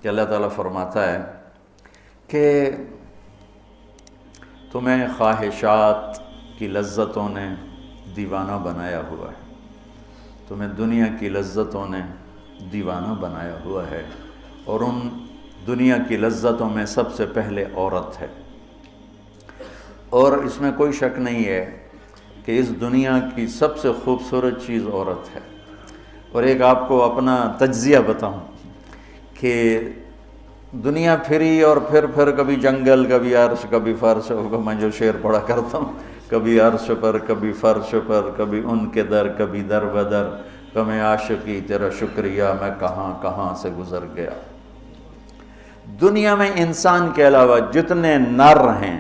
کہ اللہ تعالیٰ فرماتا ہے کہ تمہیں خواہشات کی لذتوں نے دیوانہ بنایا ہوا ہے، تمہیں دنیا کی لذتوں نے دیوانہ بنایا ہوا ہے، اور ان دنیا کی لذتوں میں سب سے پہلے عورت ہے، اور اس میں کوئی شک نہیں ہے کہ اس دنیا کی سب سے خوبصورت چیز عورت ہے۔ اور ایک آپ کو اپنا تجزیہ بتاؤں کہ دنیا پھری اور پھر کبھی جنگل، کبھی عرش، کبھی فرش، میں جو شعر پڑھا کرتا ہوں، کبھی عرش پر، کبھی فرش پر، کبھی ان کے در، کبھی در بدر، کبھی عاشقی تیرا شکریہ میں کہاں کہاں سے گزر گیا۔ دنیا میں انسان کے علاوہ جتنے نر ہیں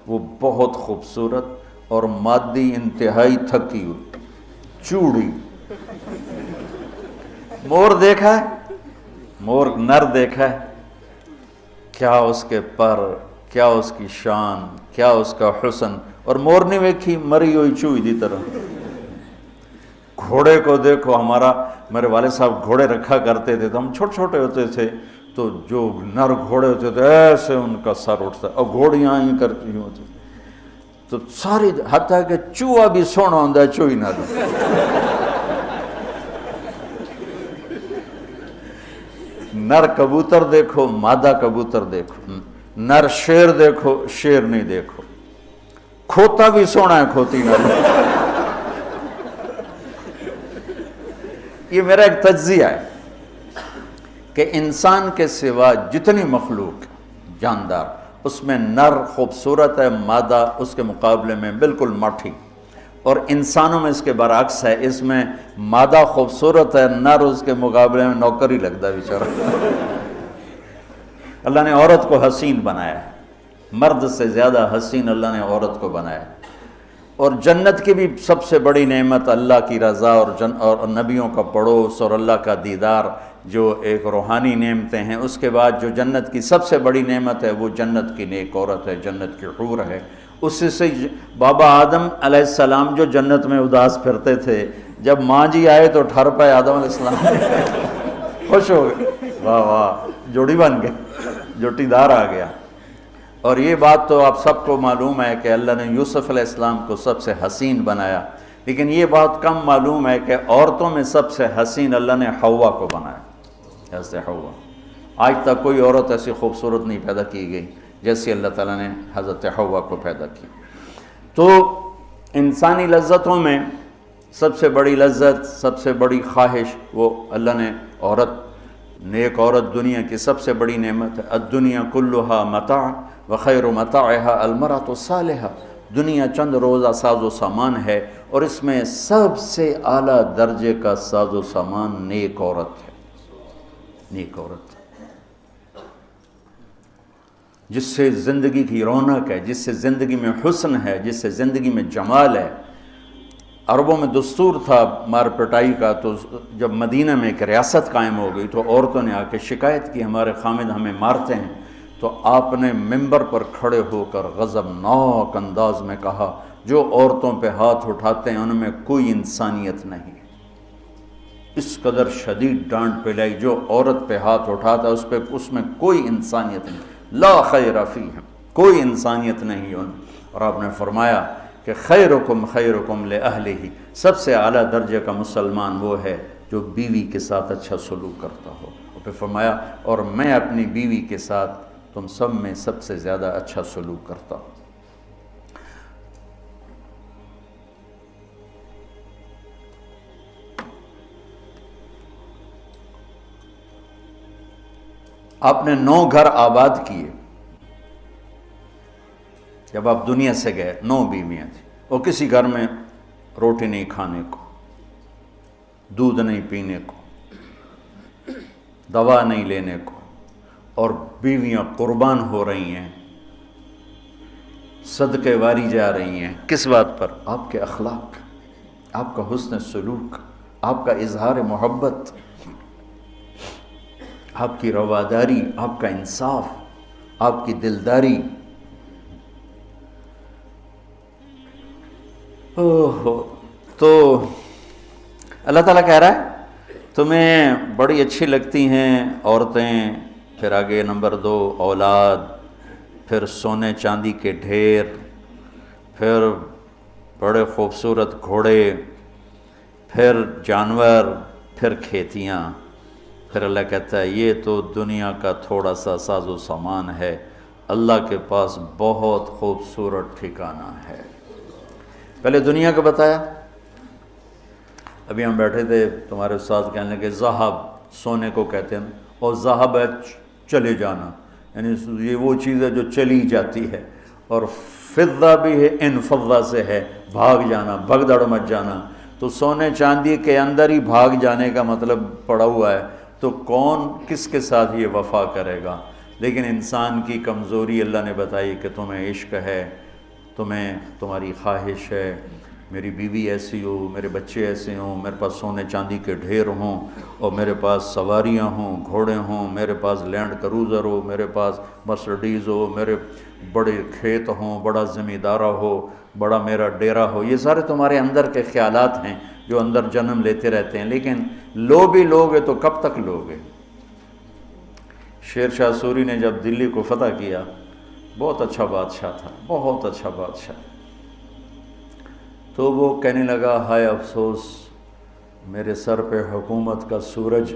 وہ بہت خوبصورت اور مادی انتہائی تھکی ہوئی، چوڑی۔ مور دیکھا ہے؟ مور نر دیکھا ہے؟ کیا اس کے پر، کیا اس کی شان، کیا اس کا حسن، اور مور نہیں ویکھی مری ہوئی چوئی دی طرح۔ گھوڑے کو دیکھو، میرے والد صاحب گھوڑے رکھا کرتے تھے، تو ہم چھوٹے چھوٹے ہوتے تھے تو جو نر گھوڑے ہوتے تھے ایسے ان کا سر اٹھتا، اور گھوڑیاں ہی کرتی ہوتی تو ساری، حتیٰ کہ چوہا بھی سونا ہوتا ہے چوئی نر۔ نر کبوتر دیکھو، مادہ کبوتر دیکھو، نر شیر دیکھو، شیر نہیں دیکھو، کھوتا بھی سونا ہے کھوتی نر۔ یہ میرا ایک تجزیہ ہے کہ انسان کے سوا جتنی مخلوق جاندار، اس میں نر خوبصورت ہے، مادہ اس کے مقابلے میں بالکل ماٹھی، اور انسانوں میں اس کے برعکس ہے، اس میں مادہ خوبصورت ہے، نر اس کے مقابلے میں نوکر ہی لگتا ہے بیچارہ۔ اللہ نے عورت کو حسین بنایا ہے، مرد سے زیادہ حسین اللہ نے عورت کو بنایا ہے، اور جنت کی بھی سب سے بڑی نعمت اللہ کی رضا اور نبیوں کا پڑوس اور اللہ کا دیدار، جو ایک روحانی نعمتیں ہیں۔ اس کے بعد جو جنت کی سب سے بڑی نعمت ہے وہ جنت کی نیک عورت ہے، جنت کی حور ہے۔ اس سے بابا آدم علیہ السلام جو جنت میں اداس پھرتے تھے، جب ماں جی آئے تو ٹھر پائے آدم علیہ السلام، خوش ہو گئے، واہ واہ جوڑی بن گئے، جوٹی دار آ گیا۔ اور یہ بات تو آپ سب کو معلوم ہے کہ اللہ نے یوسف علیہ السلام کو سب سے حسین بنایا، لیکن یہ بات کم معلوم ہے کہ عورتوں میں سب سے حسین اللہ نے حوا کو بنایا، ایسے حوا۔ آج تک کوئی عورت ایسی خوبصورت نہیں پیدا کی گئی جیسی اللہ تعالیٰ نے حضرت حوا کو پیدا کی۔ تو انسانی لذتوں میں سب سے بڑی لذت، سب سے بڑی خواہش وہ اللہ نے عورت، نیک عورت دنیا کی سب سے بڑی نعمت ہے۔ الدنیا کلھا متاع وخیر متاعها المرأة الصالحہ، دنیا چند روزہ ساز و سامان ہے، اور اس میں سب سے اعلیٰ درجے کا ساز و سامان نیک عورت ہے، نیک عورت جس سے زندگی کی رونق ہے، جس سے زندگی میں حسن ہے، جس سے زندگی میں جمال ہے۔ عربوں میں دستور تھا مار پٹائی کا، تو جب مدینہ میں ایک ریاست قائم ہو گئی تو عورتوں نے آ کے شکایت کی ہمارے خامد ہمیں مارتے ہیں، تو آپ نے منبر پر کھڑے ہو کر غضبناک انداز میں کہا، جو عورتوں پہ ہاتھ اٹھاتے ہیں ان میں کوئی انسانیت نہیں۔ اس قدر شدید ڈانٹ پلائی، جو عورت پہ ہاتھ اٹھاتا ہے اس میں کوئی انسانیت نہیں، لا خیر فیہم، کوئی انسانیت نہیں ان۔ اور آپ نے فرمایا کہ خیرکم خیرکم لأہلہ، سب سے اعلیٰ درجے کا مسلمان وہ ہے جو بیوی کے ساتھ اچھا سلوک کرتا ہو۔ اور پھر فرمایا، اور میں اپنی بیوی کے ساتھ تم سب میں سب سے زیادہ اچھا سلوک کرتا ہوں۔ آپ نے 9 گھر آباد کیے جب آپ دنیا سے گئے، 9 بیویاں تھیں، اور کسی گھر میں روٹی نہیں کھانے کو، دودھ نہیں پینے کو، دوا نہیں لینے کو، اور بیویاں قربان ہو رہی ہیں، صدقے واری جا رہی ہیں۔ کس بات پر؟ آپ کے اخلاق، آپ کا حسن سلوک، آپ کا اظہار محبت، آپ کی رواداری، آپ کا انصاف، آپ کی دلداری۔ تو اللہ تعالیٰ کہہ رہا ہے تمہیں بڑی اچھی لگتی ہیں عورتیں پھر آگے نمبر 2 اولاد، پھر سونے چاندی کے ڈھیر، پھر بڑے خوبصورت گھوڑے، پھر جانور، پھر کھیتیاں۔ پھر اللہ کہتا ہے یہ تو دنیا کا تھوڑا سا ساز و سامان ہے، اللہ کے پاس بہت خوبصورت ٹھکانہ ہے۔ پہلے دنیا کا بتایا، ابھی ہم بیٹھے تھے تمہارے استاد کہنے لگے ذہب سونے کو کہتے ہیں، اور ذہب ہے چلے جانا، یعنی یہ وہ چیز ہے جو چلی جاتی ہے، اور فضہ بھی ہے، انفضہ سے ہے بھاگ جانا، بھگدڑ مچ جانا۔ تو سونے چاندی کے اندر ہی بھاگ جانے کا مطلب پڑا ہوا ہے، تو کون کس کے ساتھ یہ وفا کرے گا؟ لیکن انسان کی کمزوری اللہ نے بتائی کہ تمہیں عشق ہے، تمہیں تمہاری خواہش ہے میری بیوی ایسی ہو، میرے بچے ایسے ہوں، میرے پاس سونے چاندی کے ڈھیر ہوں، اور میرے پاس سواریاں ہوں، گھوڑے ہوں، میرے پاس لینڈ کروزر ہو، میرے پاس مرسڈیز ہو، میرے بڑے کھیت ہوں، بڑا زمیندارہ ہو، بڑا میرا ڈیرا ہو۔ یہ سارے تمہارے اندر کے خیالات ہیں جو اندر جنم لیتے رہتے ہیں، لیکن لو بھی لوگے تو کب تک لوگے؟ شیر شاہ سوری نے جب دلی کو فتح کیا، بہت اچھا بادشاہ تھا، بہت اچھا بادشاہ، تو وہ کہنے لگا ہائے افسوس میرے سر پہ حکومت کا سورج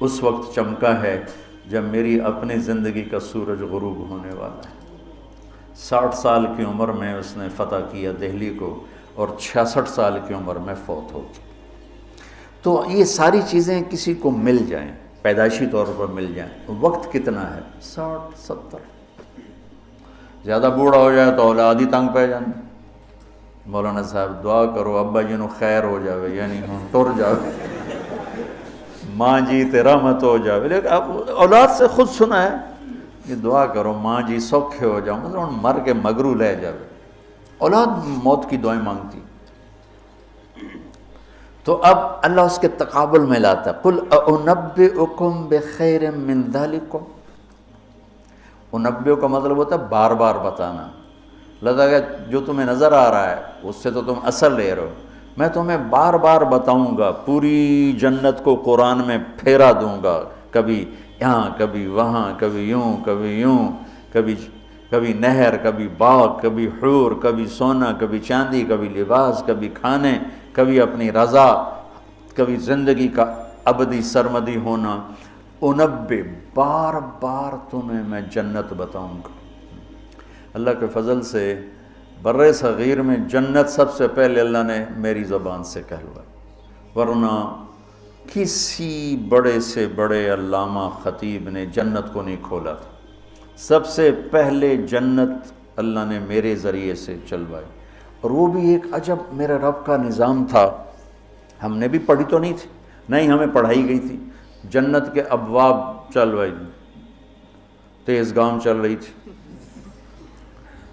اس وقت چمکا ہے جب میری اپنی زندگی کا سورج غروب ہونے والا ہے۔ 60 سال کی عمر میں اس نے فتح کیا دہلی کو، اور 66 سال کی عمر میں فوت ہو گیا۔ تو یہ ساری چیزیں کسی کو مل جائیں، پیدائشی طور پر مل جائیں، وقت کتنا ہے؟ 60 70۔ زیادہ بوڑھا ہو جائے تو اولاد ہی تنگ پہ جانے۔ مولانا صاحب دعا کرو ابا جی نو خیر ہو جاوے، یعنی ہوں ٹر جاوے، ماں جی تے رحمت ہو جاوے۔ لیکن اب اولاد سے خود سنا ہے کہ دعا کرو ماں جی سوکھے ہو جاؤ، مطلب مر کے مگرو لے جاوے۔ اولاد موت کی دعائیں مانگتی، تو اب اللہ اس کے تقابل میں لاتا ہے قُلْ أُنَبِّئُكُمْ بِخَيْرٍ مِّن ذَلِكُمْ۔ انبئ کا مطلب ہوتا ہے بار بار بتانا۔ لگتا ہے جو تمہیں نظر آ رہا ہے اس سے تو تم اثر لے رہے ہو، میں تمہیں بار بار بتاؤں گا، پوری جنت کو قرآن میں پھیرا دوں گا، کبھی یہاں کبھی وہاں، کبھی یوں کبھی یوں، کبھی نہر، کبھی باغ، کبھی حور، کبھی سونا، کبھی چاندی، کبھی لباس، کبھی کھانے، کبھی اپنی رضا، کبھی زندگی کا ابدی سرمدی ہونا۔ انبئ، بار بار تمہیں میں جنت بتاؤں گا۔ اللہ کے فضل سے بر صغیر میں جنت سب سے پہلے اللہ نے میری زبان سے کہلوائی، ورنہ کسی بڑے سے بڑے علامہ خطیب نے جنت کو نہیں کھولا تھا۔ سب سے پہلے جنت اللہ نے میرے ذریعے سے چلوائی، اور وہ بھی ایک عجب میرے رب کا نظام تھا۔ ہم نے بھی پڑھی تو نہیں تھی، نہیں ہمیں پڑھائی گئی تھی۔ جنت کے ابواب چلوائی، تیز گام چل رہی تھی،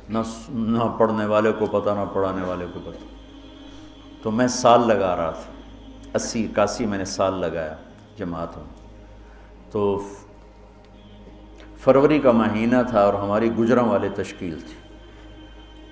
نہ پڑھنے والے کو پتہ نہ پڑھانے والے کو پتہ۔ تو میں سال لگا رہا تھا، 80 81 میں نے سال لگایا جماعت میں۔ تو فروری کا مہینہ تھا اور ہماری گجراں والے تشکیل تھی،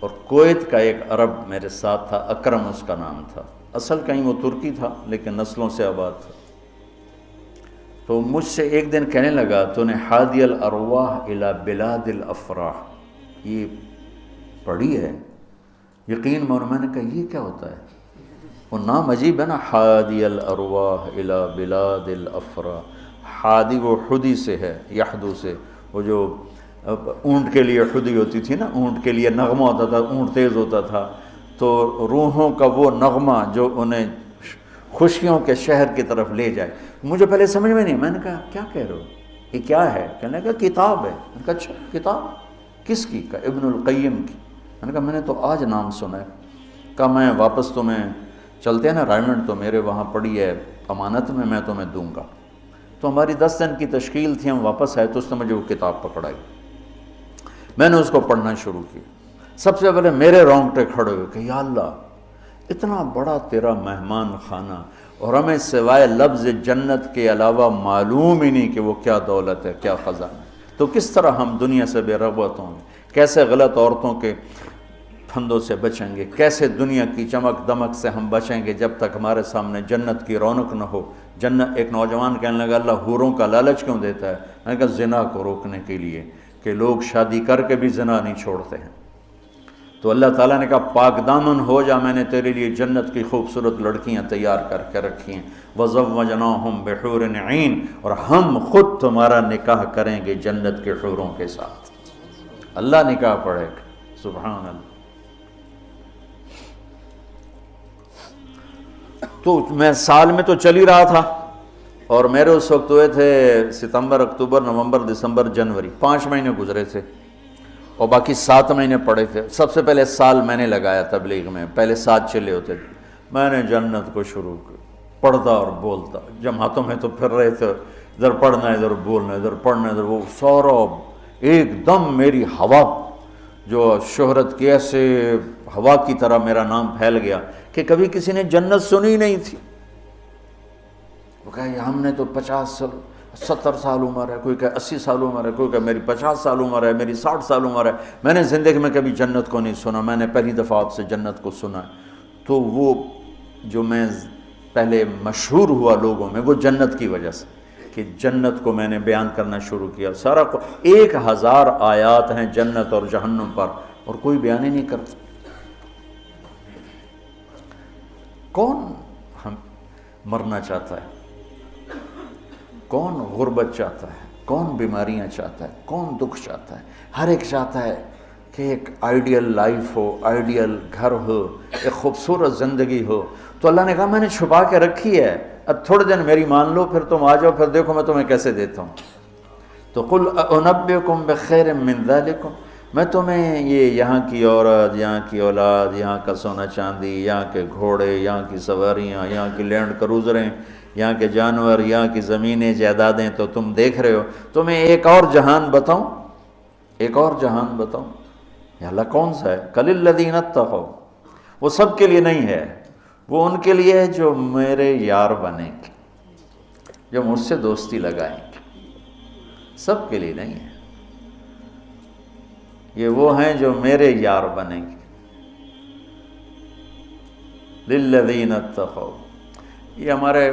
اور کویت کا ایک عرب میرے ساتھ تھا، اکرم اس کا نام تھا، اصل کہیں وہ ترکی تھا لیکن نسلوں سے آباد تھا۔ تو مجھ سے ایک دن کہنے لگا تو نے حادی الارواح الی بلاد الافراح یہ پڑھی ہے؟ یقین میں نے کہا یہ کیا ہوتا ہے؟ وہ نام عجیب ہے نا، حادی الارواح الی بلاد الافراح۔ حادی وہ حدی سے ہے، یحدو سے، وہ جو اونٹ کے لیے حدی ہوتی تھی نا، اونٹ کے لیے نغمہ ہوتا تھا، اونٹ تیز ہوتا تھا، تو روحوں کا وہ نغمہ جو انہیں خوشیوں کے شہر کی طرف لے جائے۔ مجھے پہلے سمجھ میں نہیں، میں نے کہا کیا کہہ رہے ہو، یہ کیا ہے؟ کہنے لگا کتاب ہے۔ میں نے کہا اچھا کتاب کس کی؟ کہا ابن القیم کی۔ میں نے کہا میں نے تو آج نام سنا ہے۔ کہا میں واپس تمہیں چلتے ہیں نا رائمنڈ، تو میرے وہاں پڑی ہے امانت میں تمہیں دوں گا۔ تو ہماری 10 دن کی تشکیل تھی، ہم واپس آئے تو اس نے مجھے وہ کتاب پکڑائی، میں نے اس کو پڑھنا شروع کی۔ سب سے پہلے میرے رونگٹے کھڑے ہوئے کہ یا اللہ اتنا بڑا تیرا مہمان خانہ، اور ہمیں سوائے لفظ جنت کے علاوہ معلوم ہی نہیں کہ وہ کیا دولت ہے، کیا خزانہ ہے۔ تو کس طرح ہم دنیا سے بے رغبت ہوں گے، کیسے غلط عورتوں کے پھندوں سے بچیں گے، کیسے دنیا کی چمک دمک سے ہم بچیں گے جب تک ہمارے سامنے جنت کی رونق نہ ہو، جنت ایک نوجوان کہنے لگا اللہ حوروں کا لالچ کیوں دیتا ہے؟ میں نے کہا زنا کو روکنے کے لیے کہ لوگ شادی کر کے بھی زنا نہیں چھوڑتے ہیں۔ تو اللہ تعالیٰ نے کہا پاک دامن ہو جا، میں نے تیرے لیے جنت کی خوبصورت لڑکیاں تیار کر کے رکھی ہیں، وَزَوَّجْنَاهُمْ بِحُورٍ عِينٍ، اور ہم خود تمہارا نکاح کریں گے جنت کے حوروں کے ساتھ۔ اللہ نکاح پڑھے گا، سبحان اللہ۔ تو میں سال میں تو چل ہی رہا تھا، اور میرے اس وقت ہوئے تھے ستمبر، اکتوبر، نومبر، دسمبر، جنوری، 5 مہینے گزرے تھے، اور باقی 7 مہینے پڑے تھے۔ سب سے پہلے سال میں نے لگایا تبلیغ میں، پہلے 7 چلے ہوتے تھے۔ میں نے جنت کو شروع کیا، پڑھتا اور بولتا، جماعتوں میں تو پھر رہے تھے، ادھر پڑھنا ادھر بولنا، ادھر پڑھنا ادھر، وہ سارا ایک دم میری ہوا جو شہرت کی ایسے ہوا کی طرح میرا نام پھیل گیا کہ کبھی کسی نے جنت سنی نہیں تھی۔ وہ کہا ہم نے تو 70 سال عمر ہے، کوئی کہ 80 سال عمر ہے، کوئی کہ میری 50 سال عمر ہے، میری 60 سال عمر ہے، میں نے زندگی میں کبھی جنت کو نہیں سنا، میں نے پہلی دفعہ آپ سے جنت کو سنا۔ تو وہ جو میں پہلے مشہور ہوا لوگوں میں، وہ جنت کی وجہ سے کہ جنت کو میں نے بیان کرنا شروع کیا۔ سارا 1000 آیات ہیں جنت اور جہنم پر، اور کوئی بیان ہی نہیں کرتا۔ کون ہم مرنا چاہتا ہے؟ کون غربت چاہتا ہے؟ کون بیماریاں چاہتا ہے؟ کون دکھ چاہتا ہے؟ ہر ایک چاہتا ہے کہ ایک آئیڈیل لائف ہو، آئیڈیل گھر ہو، ایک خوبصورت زندگی ہو۔ تو اللہ نے کہا میں نے چھپا کے رکھی ہے، اب تھوڑے دن میری مان لو، پھر تم آ جاؤ، پھر دیکھو میں تمہیں کیسے دیتا ہوں۔ تو قل انبئکم بخیر من ذالکم، میں تمہیں یہ یہاں کی عورت، یہاں کی اولاد، یہاں کا سونا چاندی، یہاں کے گھوڑے، یہاں کی سواریاں، یہاں کی لینڈ کروزریں، یہاں کے جانور، یہاں کی زمینیں جائیدادیں تو تم دیکھ رہے ہو، تمہیں ایک اور جہان بتاؤں، ایک اور جہان بتاؤں؟ یا اللہ کون سا ہے؟ قل الذین اتقوا، وہ سب کے لیے نہیں ہے، وہ ان کے لیے ہے جو میرے یار بنیں گے، جو مجھ سے دوستی لگائیں گے، سب کے لیے نہیں ہے، یہ وہ ہیں جو میرے یار بنیں گے۔ للذین اتقوا، یہ ہمارے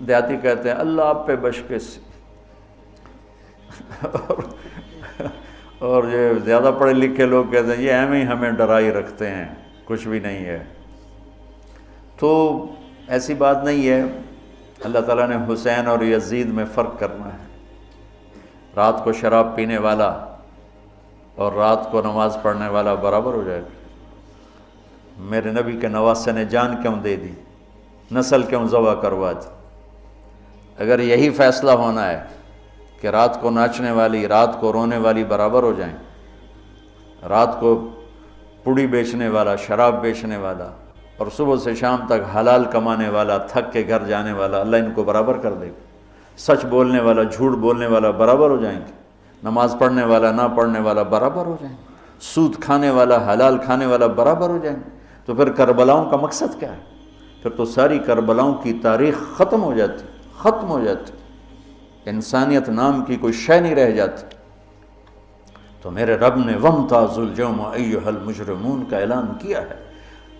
دیہاتی کہتے ہیں اللہ آپ پہ بشکش، اور یہ زیادہ پڑھے لکھے لوگ کہتے ہیں یہ ایم ہی ہمیں ڈرائی رکھتے ہیں، کچھ بھی نہیں ہے۔ تو ایسی بات نہیں ہے۔ اللہ تعالیٰ نے حسین اور یزید میں فرق کرنا ہے۔ رات کو شراب پینے والا اور رات کو نماز پڑھنے والا برابر ہو جائے گا۔ میرے نبی کے نواسے نے جان کیوں دے دی، نسل کیوں ذبح کروا دی؟ اگر یہی فیصلہ ہونا ہے کہ رات کو ناچنے والی، رات کو رونے والی برابر ہو جائیں، رات کو پوڑی بیچنے والا، شراب بیچنے والا، اور صبح سے شام تک حلال کمانے والا، تھک کے گھر جانے والا، اللہ ان کو برابر کر دے گا۔ سچ بولنے والا، جھوٹ بولنے والا برابر ہو جائیں گے، نماز پڑھنے والا، نہ پڑھنے والا برابر ہو جائیں گے، سود کھانے والا، حلال کھانے والا برابر ہو جائیں گے۔ تو پھر کربلاؤں کا مقصد کیا ہے؟ پھر تو ساری کربلاؤں کی تاریخ ختم ہو جاتی، ختم ہو جاتی، انسانیت نام کی کوئی شے نہیں رہ جاتی۔ تو میرے رب نے وَامْتَازُوا الْيَوْمَ أَيُّهَا الْمُجْرِمُونَ کا اعلان کیا ہے۔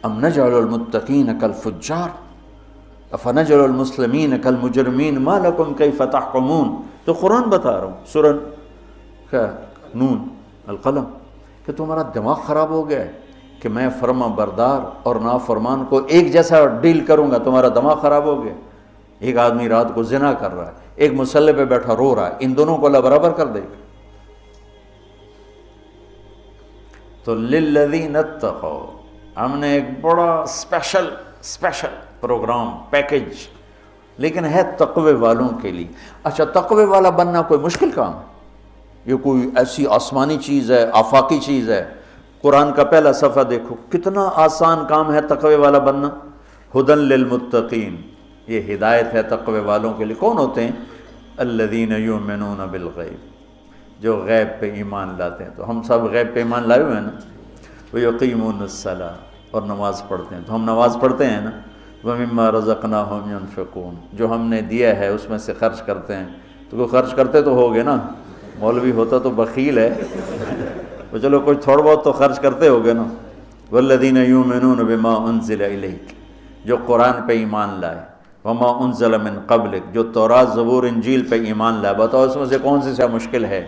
ام نجعل الْمُتَّقِينَ كَالْفُجَّارِ أَفَنَجْعَلُ الْمُسْلِمِينَ كَالْمُجْرِمِينَ مَا لَكُمْ كَيْفَ تَحْكُمُونَ۔ تو قرآن بتا رہا ہوں، سورہ کیا نون القلم، کہ تمہارا دماغ خراب ہو گیا ہے کہ میں فرما بردار اور نافرمان کو ایک جیسا ڈیل کروں گا؟ تمہارا دماغ خراب ہو گیا۔ ایک آدمی رات کو زنا کر رہا ہے، ایک مصلی پہ بیٹھا رو رہا ہے، ان دونوں کو اللہ برابر کر دے گا۔ تو للذین اتقوا، ہم نے ایک بڑا اسپیشل پروگرام، پیکج، لیکن ہے تقوی والوں کے لیے۔ اچھا، تقوی والا بننا کوئی مشکل کام ہے؟ یہ کوئی ایسی آسمانی چیز ہے، آفاقی چیز ہے؟ قرآن کا پہلا صفحہ دیکھو، کتنا آسان کام ہے تقوی والا بننا۔ ہدی للمتقین، یہ ہدایت ہے تقوی والوں کے لیے۔ کون ہوتے ہیں؟ الذین یؤمنون بالغیب، جو غیب پہ ایمان لاتے ہیں۔ تو ہم سب غیب پہ ایمان لائے ہوئے ہیں نا۔ ویقیمون الصلاۃ، اور نماز پڑھتے ہیں۔ تو ہم نماز پڑھتے ہیں نا۔ ومما رزقناہم ینفقون، جو ہم نے دیا ہے اس میں سے خرچ کرتے ہیں۔ تو کوئی خرچ کرتے تو ہوگے نا، مولوی ہوتا تو بخیل ہے، تو چلو کچھ تھوڑا بہت تو خرچ کرتے ہوگے نا۔ والذین یؤمنون بما انزل الیک، جو قرآن پہ ایمان لائے، وما انزل من قبلک، جو تورات زبور انجیل پہ ایمان لائے۔ بتاؤ اس میں سے کون سی مشکل ہے؟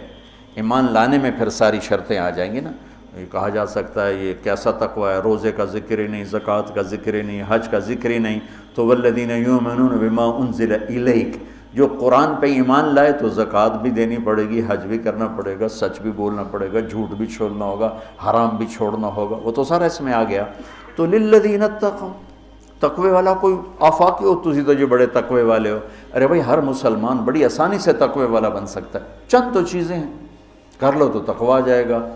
ایمان لانے میں پھر ساری شرطیں آ جائیں گی نا۔ یہ کہا جا سکتا ہے یہ کیسا تقوی ہے، روزے کا ذکر ہی نہیں، زکوٰۃ کا ذکر ہی نہیں، حج کا ذکر ہی نہیں۔ تو والذین یؤمنون بما انزل الیک، جو قرآن پہ ایمان لائے تو زکوٰۃ بھی دینی پڑے گی، حج بھی کرنا پڑے گا، سچ بھی بولنا پڑے گا، جھوٹ بھی چھوڑنا ہوگا، حرام بھی چھوڑنا ہوگا، وہ تو سارا اس میں آ گیا۔ تو للذین اتقوا، تقوی والا کوئی آفاقی ہو تسی تو جو بڑے تقوی والے ہو، ارے بھائی ہر مسلمان بڑی آسانی سے تقوی والا بن سکتا ہے، چند تو چیزیں ہیں، کر لو تو تقوی آ جائے گا۔